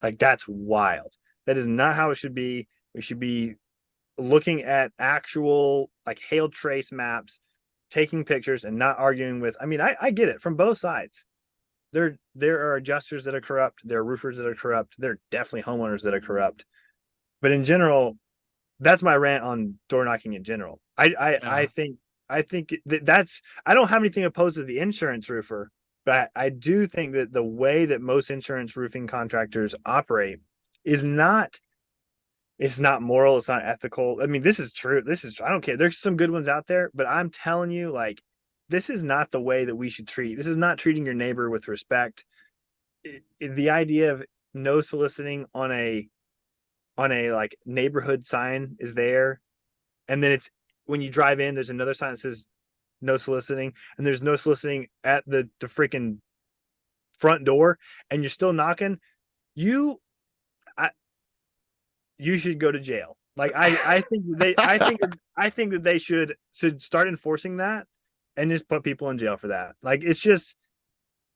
Like that's wild. That is not how it should be. We should be looking at actual like hail trace maps, taking pictures and not arguing with. I mean, I get it from both sides. There are adjusters that are corrupt, there are roofers that are corrupt, there are definitely homeowners that are corrupt. But in general, that's my rant on door knocking in general. I Yeah. think that's I don't have anything opposed to the insurance roofer, but I do think that the way that most insurance roofing contractors operate is not it's not moral, it's not ethical. I mean, this is true. This is I don't care. There's some good ones out there, but I'm telling you, like, this is not the way that we should treat. This is not treating your neighbor with respect. The idea of no soliciting on a like neighborhood sign is there, and then it's when you drive in, there's another sign that says no soliciting, and there's no soliciting at the freaking front door, and you're still knocking. You I, you should go to jail. Like I think I think that they should start enforcing that and just put people in jail for that. Like it's just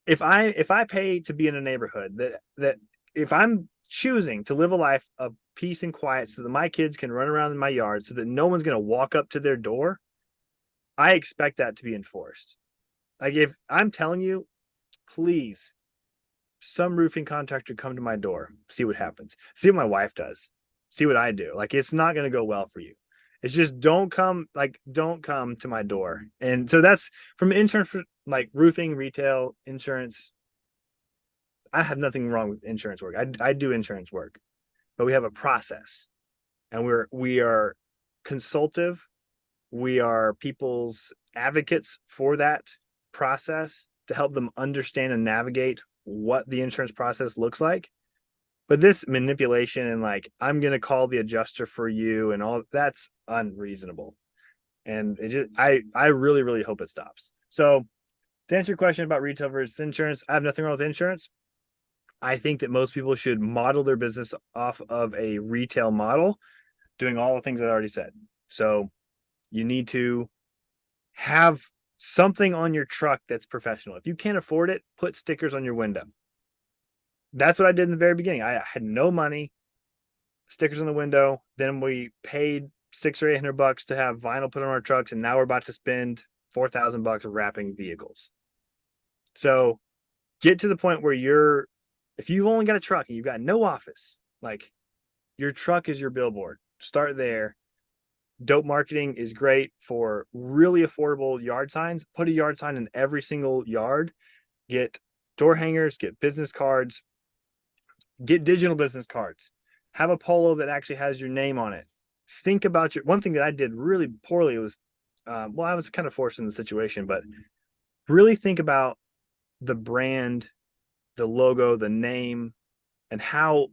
if I pay to be in a neighborhood that if I'm choosing to live a life of peace and quiet so that my kids can run around in my yard so that no one's going to walk up to their door, I expect that to be enforced. Like if I'm telling you, please, some roofing contractor come to my door, see what happens. See what my wife does. See what I do. Like it's not going to go well for you. It's just don't come to my door. And so that's from insurance like roofing, retail, insurance. I have nothing wrong with insurance work. I do insurance work, but we have a process and we are consultative. We are people's advocates for that process to help them understand and navigate what the insurance process looks like. But this manipulation and like I'm gonna call the adjuster for you and all that's unreasonable. And it just I really, really hope it stops. So to answer your question about retail versus insurance, I have nothing wrong with insurance. I think that most people should model their business off of a retail model, doing all the things I already said. So you need to have something on your truck that's professional. If you can't afford it, put stickers on your window. That's what I did in the very beginning. I had no money, stickers on the window. Then we paid $600 or $800 to have vinyl put on our trucks, and now we're about to spend $4,000 wrapping vehicles. So get to the point where if you've only got a truck and you've got no office, like your truck is your billboard. Start there. Dope marketing is great for really affordable yard signs. Put a yard sign in every single yard. Get door hangers, get business cards, get digital business cards. Have a polo that actually has your name on it. Think about your one thing that I did really poorly was, well, I was kind of forced in the situation, but really think about the brand, the logo, the name, and how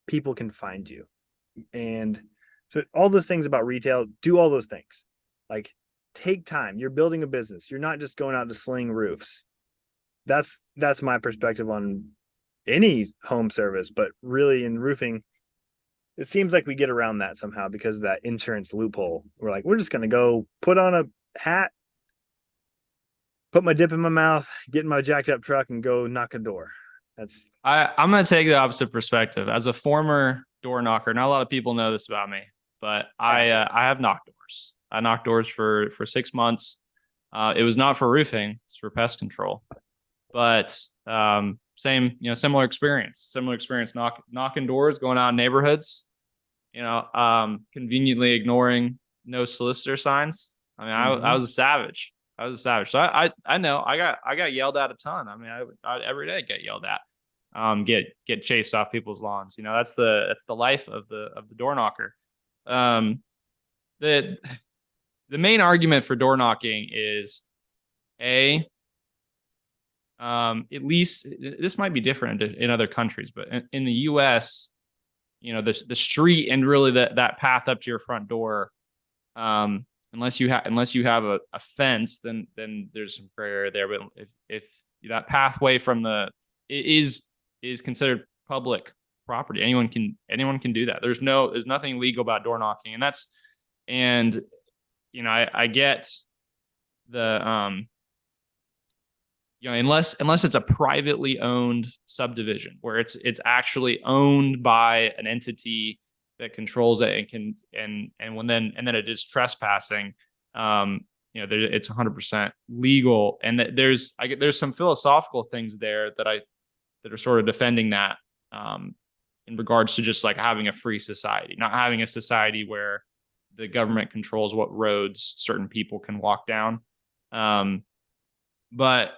people can find you. And so all those things about retail, do all those things. Like take time. You're building a business. You're not just going out to sling roofs. That's my perspective on any home service, but really in roofing, it seems like we get around that somehow because of that insurance loophole. We're like, we're just gonna go put on a hat, put my dip in my mouth, get in my jacked up truck, and go knock a door. That's I'm gonna take the opposite perspective. As a former door knocker, not a lot of people know this about me, but I have knocked doors. I knocked doors for 6 months. It was not for roofing; it's for pest control. But same, similar experience, knocking doors, going out in neighborhoods. Conveniently ignoring no solicitor signs. I mean, I mm-hmm. was a savage. I was a savage. So I know I got yelled at a ton. I mean, I every day get yelled at. Get chased off people's lawns. That's the life of the door knocker. Um, the the main argument for door knocking is a at least this might be different in other countries, but in the U.S., the street and really that path up to your front door, unless you have a fence, then there's some gray area there. But if that pathway from the is considered public property, anyone can do that. There's nothing legal about door knocking, and I get the unless it's a privately owned subdivision where it's actually owned by an entity that controls it and can and then it is trespassing. It's 100% legal, and there's some philosophical things there that are sort of defending that, in regards to just like having a free society, not having a society where the government controls what roads certain people can walk down. But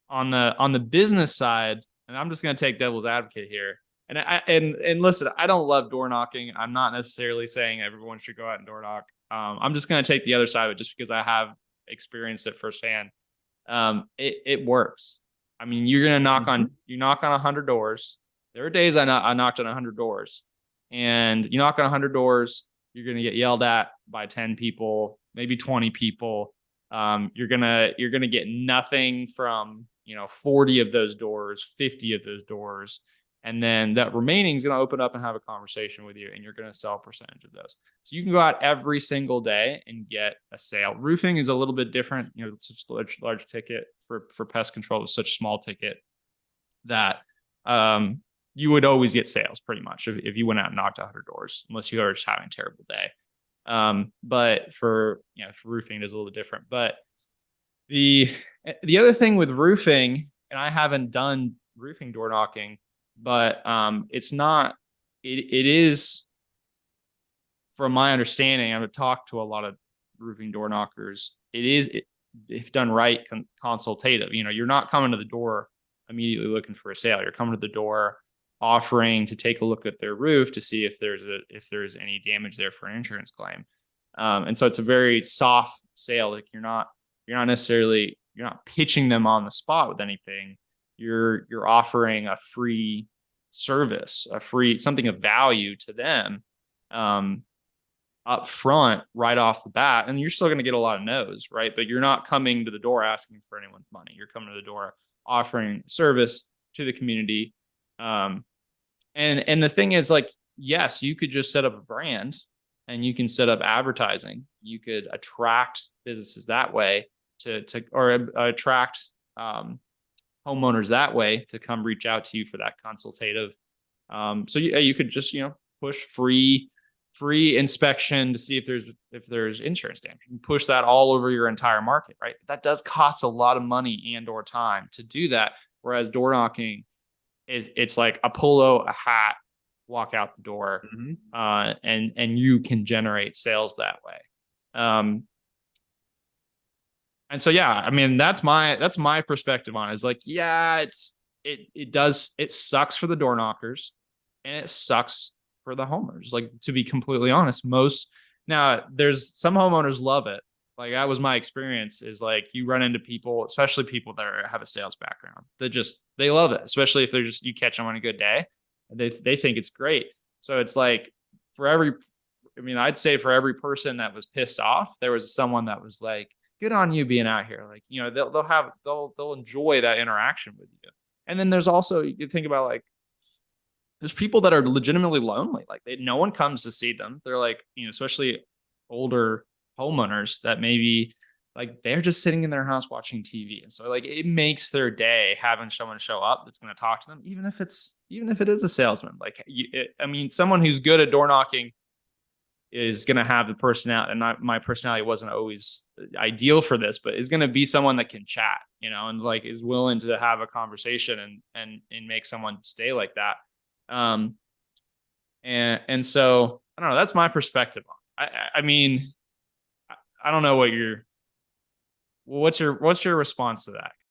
on the business side, and I'm just going to take devil's advocate here. And listen, I don't love door knocking. I'm not necessarily saying everyone should go out and door knock. I'm just going to take the other side of it just because I have experienced it firsthand. It works. I mean, you're going to knock on 100 doors. There are days I knocked on 100 doors, and you knock on 100 doors, you're going to get yelled at by 10 people, maybe 20 people. You're going to get nothing from, 40 of those doors, 50 of those doors. And then that remaining is going to open up and have a conversation with you, and you're going to sell a percentage of those. So you can go out every single day and get a sale. Roofing is a little bit different. It's such a large ticket for pest control. It's such a small ticket that you would always get sales pretty much if you went out and knocked 100 doors, unless you are just having a terrible day. But for roofing, it is a little different. But the other thing with roofing, and I haven't done roofing door knocking, but it is, from my understanding, I've talked to a lot of roofing door knockers. If done right, consultative. You're not coming to the door immediately looking for a sale. You're coming to the door offering to take a look at their roof to see if there's any damage there for an insurance claim. And so it's a very soft sale. Like you're not pitching them on the spot with anything. You're offering a free service, something of value to them, up front, right off the bat. And you're still going to get a lot of no's, right? But you're not coming to the door asking for anyone's money. You're coming to the door offering service to the community. And the thing is, like, yes, you could just set up a brand and you can set up advertising. You could attract businesses that way or attract homeowners that way to come reach out to you for that consultative. So you could just, push free inspection to see if there's insurance damage. You can push that all over your entire market, right? But that does cost a lot of money and or time to do that. Whereas door knocking, it's like a polo, a hat, walk out the door, and you can generate sales that way. And so, yeah, I mean, that's my perspective on it. Is like, yeah, it sucks for the door knockers, and it sucks for the homeowners. Like, to be completely honest, now there's some homeowners love it. Like, that was my experience, is like you run into people, especially people that have a sales background, they love it, especially if you catch them on a good day. They think it's great. So it's like I'd say for every person that was pissed off, there was someone that was like, good on you being out here. Like, they'll enjoy that interaction with you. And then there's also, you think about, like, there's people that are legitimately lonely. Like, no one comes to see them. They're like, especially older homeowners that maybe, like, they're just sitting in their house watching TV. And so, like, it makes their day having someone show up that's going to talk to them, even if it is a salesman. Like, someone who's good at door knocking is going to have the personality, and my personality wasn't always ideal for this, but is going to be someone that can chat, and like is willing to have a conversation and make someone stay like that. And so I don't know, that's my perspective on it. I mean, I don't know what's your response to that?